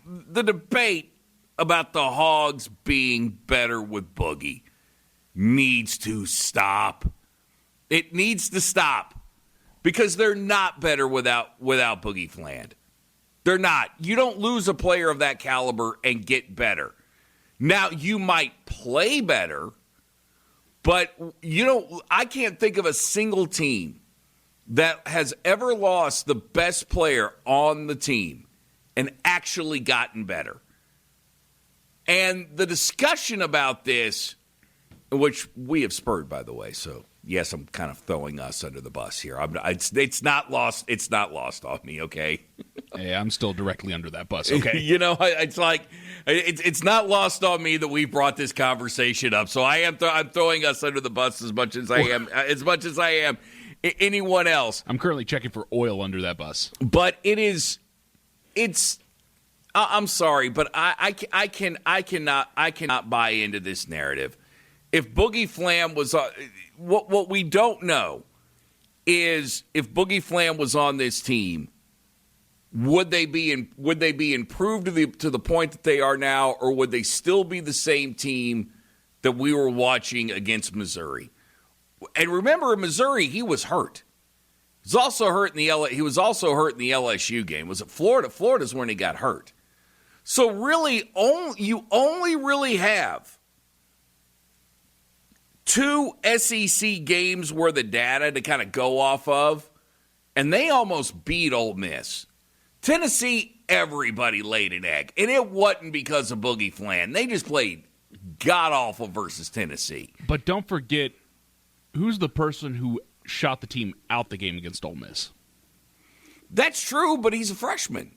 the debate about the Hogs being better with Boogie needs to stop. It needs to stop because they're not better without Boogie Fland. They're not. You don't lose a player of that caliber and get better. Now, you might play better, but I can't think of a single team that has ever lost the best player on the team and actually gotten better. And the discussion about this, which we have spurred, by the way, so yes, I'm kind of throwing us under the bus here. It's not lost. It's not lost on me. Okay. Hey, I'm still directly under that bus. Okay. It's like it's not lost on me that we brought this conversation up. So I'm throwing us under the bus as much as I am anyone else. I'm currently checking for oil under that bus. But it's. I'm sorry, but I cannot buy into this narrative. If Boogie Fland was what we don't know is if Boogie Fland was on this team, would they be improved to the point that they are now, or would they still be the same team that we were watching against Missouri? And remember, in Missouri, he was hurt. He was also hurt in the LSU game. Was it Florida? Florida's when he got hurt. So really, you only really have 2 SEC games worth of data to kind of go off of, and they almost beat Ole Miss. Tennessee, everybody laid an egg, and it wasn't because of Boogie Fland. They just played god-awful versus Tennessee. But don't forget, who's the person who shot the team out the game against Ole Miss? That's true, but he's a freshman.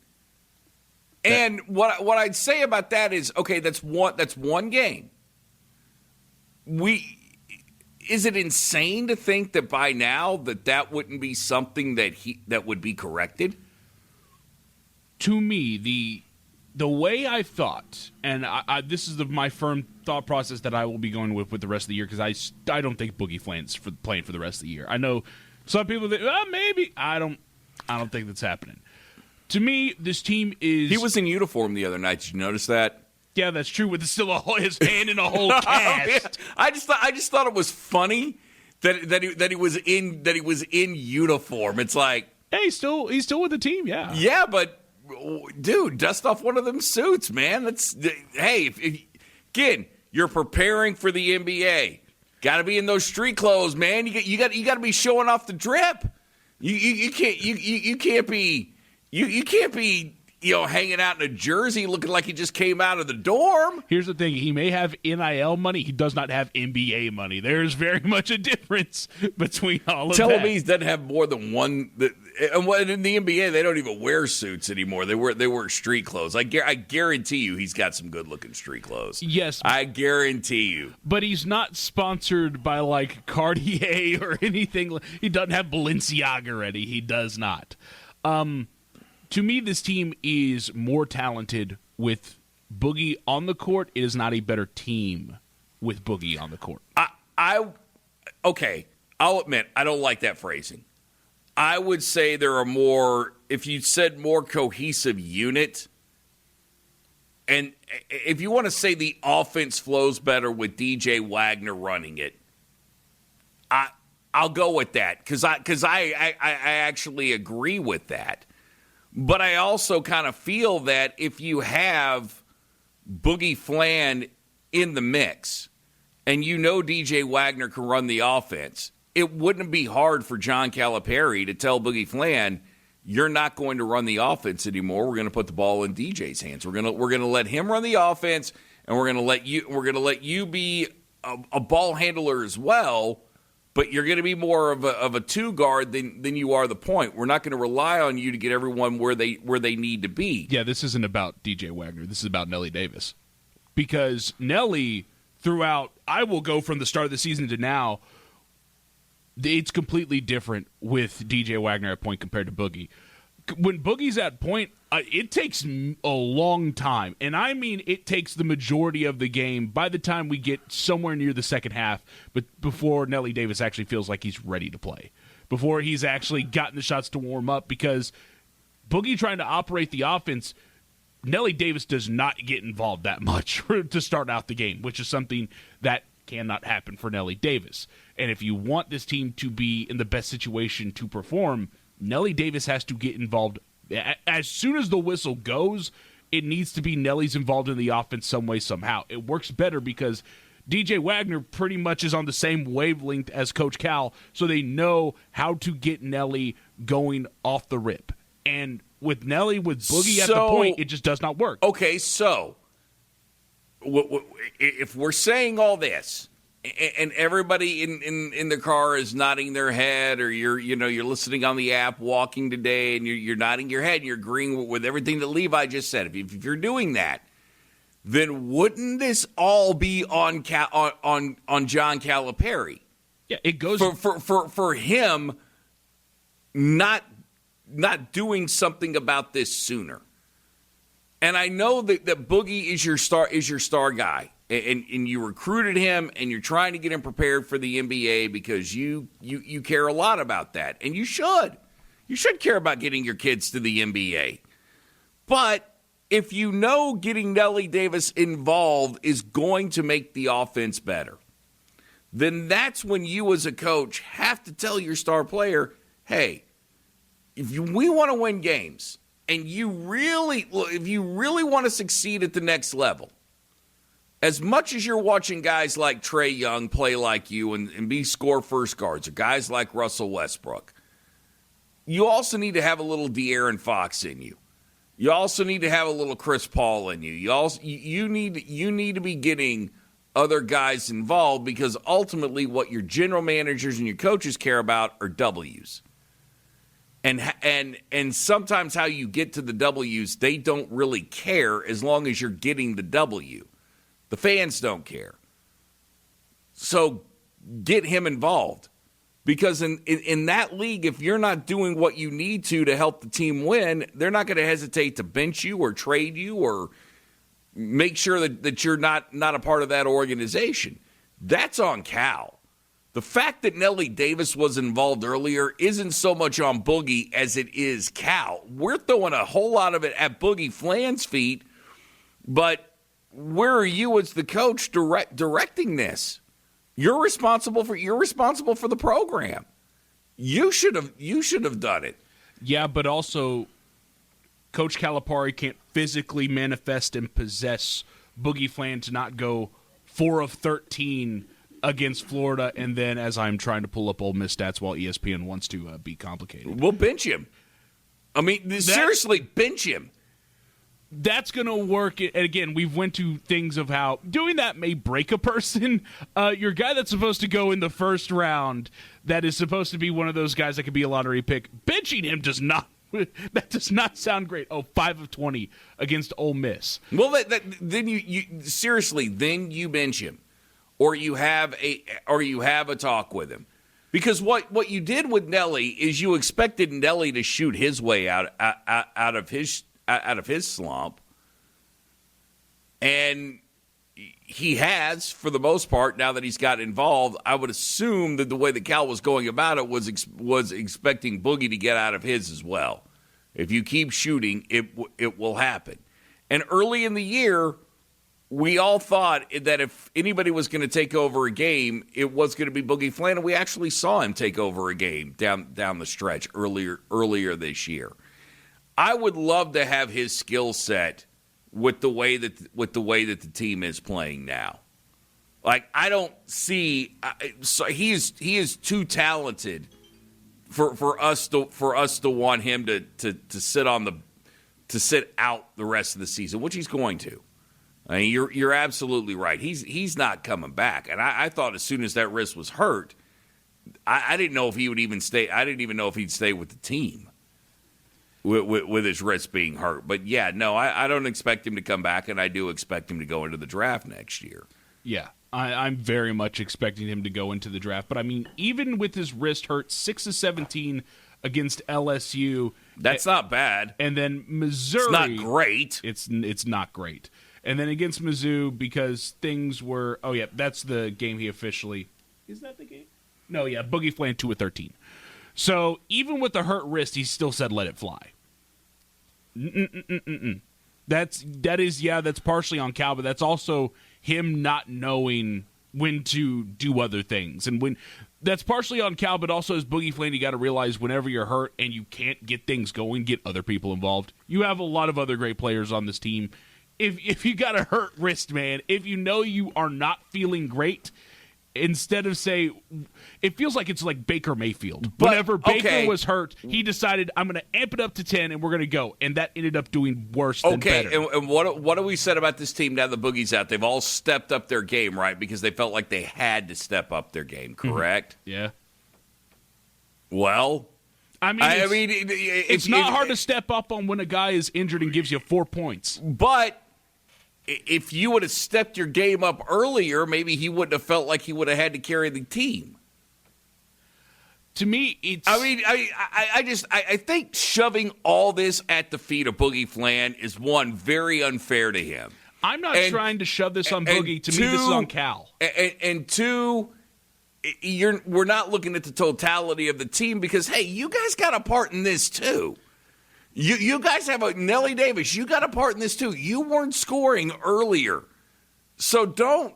And what I'd say about that is, okay, that's one game. Is it insane to think that by now that wouldn't be something that would be corrected? To me, the way I thought, and this is my firm thought process that I will be going with the rest of the year, because I don't think Boogie Fland's playing for the rest of the year. I know some people think, maybe. I don't think that's happening. To me, this team is... He was in uniform the other night. Did you notice that? Yeah, that's true. With still his hand in a whole cast. I just thought it was funny that he was in uniform. It's like, hey, he's still with the team. Yeah. Yeah, but dude, dust off one of them suits, man. Again, you're preparing for the NBA. Got to be in those street clothes, man. You got to be showing off the drip. You can't be. You can't be, hanging out in a jersey looking like he just came out of the dorm. Here's the thing. He may have NIL money. He does not have NBA money. There's very much a difference between all of that. Tell me he doesn't have more than one. And in the NBA, they don't even wear suits anymore. They wear street clothes. I guarantee you he's got some good-looking street clothes. Yes. I guarantee you. But he's not sponsored by, like, Cartier or anything. He doesn't have Balenciaga ready. He does not. To me, this team is more talented with Boogie on the court. It is not a better team with Boogie on the court. Okay, I'll admit, I don't like that phrasing. I would say there are more, if you said more cohesive unit, and if you want to say the offense flows better with DJ Wagner running it, I'll go with that because I actually agree with that. But I also kind of feel that if you have Boogie Fland in the mix and DJ Wagner can run the offense, it wouldn't be hard for John Calipari to tell Boogie Fland, you're not going to run the offense anymore. We're going to put the ball in DJ's hands. We're going to let him run the offense, and we're going to let you be a ball handler as well. But you're going to be more of a two guard than you are the point. We're not going to rely on you to get everyone where they need to be. Yeah, this isn't about DJ Wagner. This is about Nelly Davis. Because Nelly, throughout, I will go from the start of the season to now, it's completely different with DJ Wagner at point compared to Boogie. When Boogie's at point, it takes a long time. And I mean it takes the majority of the game by the time we get somewhere near the second half, but before Nelly Davis actually feels like he's ready to play, before he's actually gotten the shots to warm up, because Boogie trying to operate the offense, Nelly Davis does not get involved that much to start out the game, which is something that cannot happen for Nelly Davis. And if you want this team to be in the best situation to perform, Nelly Davis has to get involved. As soon as the whistle goes, it needs to be Nelly's involved in the offense some way, somehow. It works better because DJ Wagner pretty much is on the same wavelength as Coach Cal, so they know how to get Nelly going off the rip. And with Nelly, with Boogie at the point, it just does not work. Okay, so if we're saying all this, and everybody in the car is nodding their head, or you're listening on the app, walking today, and you're nodding your head, and you're agreeing with everything that Levi just said. If you're doing that, then wouldn't this all be on John Calipari? Yeah, it goes for him not doing something about this sooner. And I know that Boogie is your star guy, and you recruited him, and you're trying to get him prepared for the NBA because you care a lot about that, and you should care about getting your kids to the NBA. But if you know getting Nelly Davis involved is going to make the offense better, then that's when you as a coach have to tell your star player, hey, we want to win games, and if you really want to succeed at the next level, as much as you're watching guys like Trae Young play like you and be score first guards, or guys like Russell Westbrook, you also need to have a little De'Aaron Fox in you. You also need to have a little Chris Paul in you. You need to be getting other guys involved, because ultimately what your general managers and your coaches care about are W's. And sometimes how you get to the W's, they don't really care as long as you're getting the W. The fans don't care. So get him involved. Because in that league, if you're not doing what you need to help the team win, they're not going to hesitate to bench you or trade you or make sure that you're not a part of that organization. That's on Cal. The fact that Nelly Davis was involved earlier isn't so much on Boogie as it is Cal. We're throwing a whole lot of it at Boogie Fland's feet, but where are you as the coach directing this? You're responsible for the program. You should have done it. Yeah, but also Coach Calipari can't physically manifest and possess Boogie Fland to not go 4 of 13 against Florida, and then as I'm trying to pull up Ole Miss stats while ESPN wants to be complicated. We'll bench him. I mean, seriously, bench him. That's going to work. And again, we've went to things of how doing that may break a person. Your guy that's supposed to go in the first round, that is supposed to be one of those guys that could be a lottery pick, benching him does not. That does not sound great. 5 of 20 against Ole Miss. Well, then you seriously, then you bench him, or you have a talk with him, because what you did with Nelly is you expected Nelly to shoot his way out of his slump, and he has, for the most part, now that he's got involved. I would assume that the way that Cal was going about it was expecting Boogie to get out of his as well. If you keep shooting, it will happen. And early in the year, we all thought that if anybody was going to take over a game, it was going to be Boogie Fland, and we actually saw him take over a game down the stretch earlier this year. I would love to have his skill set with the way that the team is playing now. Like, I don't see so he is too talented for us to want him to sit out the rest of the season, which he's going to. I mean, you're absolutely right. He's not coming back. And I thought as soon as that wrist was hurt, I didn't know if he would even stay. I didn't even know if he'd stay with the team with his wrist being hurt. But, yeah, no, I don't expect him to come back, and I do expect him to go into the draft next year. Yeah, I'm very much expecting him to go into the draft. But, I mean, even with his wrist hurt, 6 of 17 against LSU. That's not bad. And then Missouri. It's not great. It's not great. And then against Mizzou, because things were – oh, yeah, that's the game he officially – is that the game? No, yeah, Boogie Fland 2 of 13. So even with the hurt wrist, he still said let it fly. That's partially on Cal, but that's also him not knowing when to do other things. And that's partially on Cal, but also as Boogie Fland, you got to realize whenever you're hurt and you can't get things going, get other people involved. You have a lot of other great players on this team. If you got a hurt wrist, man, if you know you are not feeling great, instead of it feels like it's like Baker Mayfield. But, whenever Baker was hurt, he decided, I'm going to amp it up to 10 and we're going to go. And that ended up doing worse than better. And what have we said about this team now the Boogie's out? They've all stepped up their game, right? Because they felt like they had to step up their game, correct? Yeah. Well, it's not hard to step up on when a guy is injured and gives you 4 points. But if you would have stepped your game up earlier, maybe he wouldn't have felt like he would have had to carry the team. To me, it's... I think shoving all this at the feet of Boogie Fland is, one, very unfair to him. I'm not trying to shove this on Boogie. To me, this is on Cal. And two, we're not looking at the totality of the team because, hey, you guys got a part in this too. You guys have Nelly Davis. You got a part in this too. You weren't scoring earlier, so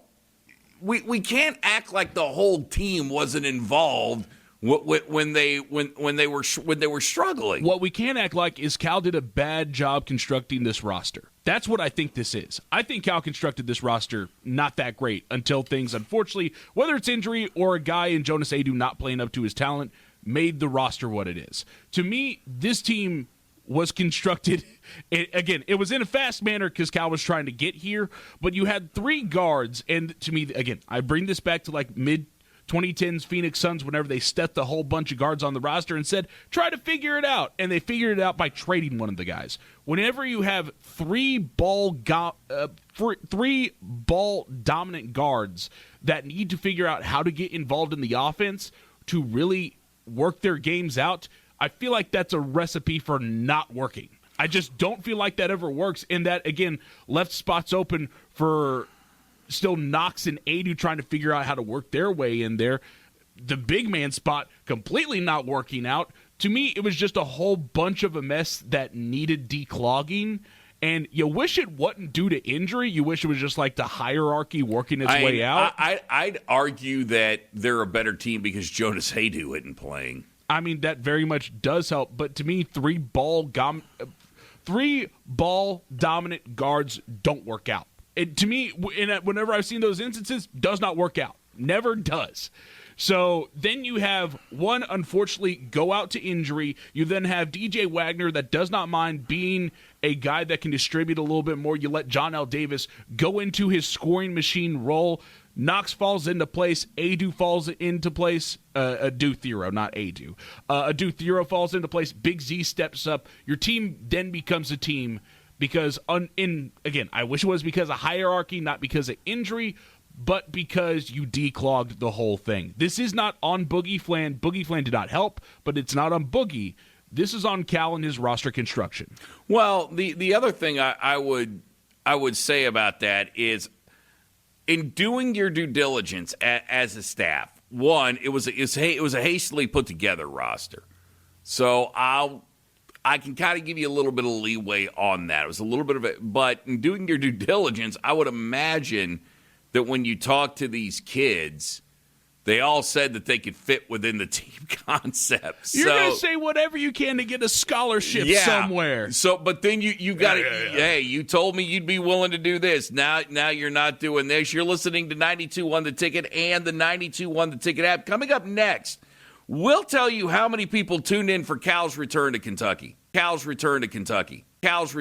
we can't act like the whole team wasn't involved when they were struggling. What we can't act like is Cal did a bad job constructing this roster. That's what I think this is. I think Cal constructed this roster not that great until things, unfortunately, whether it's injury or a guy in Jonas Adu not playing up to his talent, made the roster what it is. To me, this team was constructed, it was in a fast manner because Cal was trying to get here, but you had 3 guards, and to me, again, I bring this back to like mid-2010s Phoenix Suns whenever they stepped a whole bunch of guards on the roster and said, try to figure it out, and they figured it out by trading one of the guys. Whenever you have 3 ball dominant guards that need to figure out how to get involved in the offense to really work their games out, I feel like that's a recipe for not working. I just don't feel like that ever works, and that, again, left spots open for still Knox and Adu trying to figure out how to work their way in there. The big man spot completely not working out. To me, it was just a whole bunch of a mess that needed declogging, and you wish it wasn't due to injury. You wish it was just like the hierarchy working its way out. I'd argue that they're a better team because Jonas Adu isn't playing. I mean, that very much does help, but to me, 3 ball dominant guards don't work out. To me, whenever I've seen those instances, does not work out. Never does. So then you have one, unfortunately, go out to injury. You then have DJ Wagner that does not mind being a guy that can distribute a little bit more. You let John L. Davis go into his scoring machine role. Knox falls into place. Adu falls into place. Adu Thero, not Adu. Adu Thero falls into place. Big Z steps up. Your team then becomes a team because, again, I wish it was because of hierarchy, not because of injury, but because you declogged the whole thing. This is not on Boogie Fland. Boogie Fland did not help, but it's not on Boogie. This is on Cal and his roster construction. Well, the other thing I would say about that is, in doing your due diligence as a staff, one, it was a hastily put together roster. So I can kind of give you a little bit of leeway on that. It was a little bit of it, but in doing your due diligence, I would imagine that when you talk to these kids, they all said that they could fit within the team concept. You're going to say whatever you can to get a scholarship somewhere. So, but then you got to, hey, you told me you'd be willing to do this. Now you're not doing this. You're listening to 92.1 The Ticket and the 92.1 The Ticket app. Coming up next, we'll tell you how many people tuned in for Cal's return to Kentucky. Cal's return to Kentucky. Cal's return.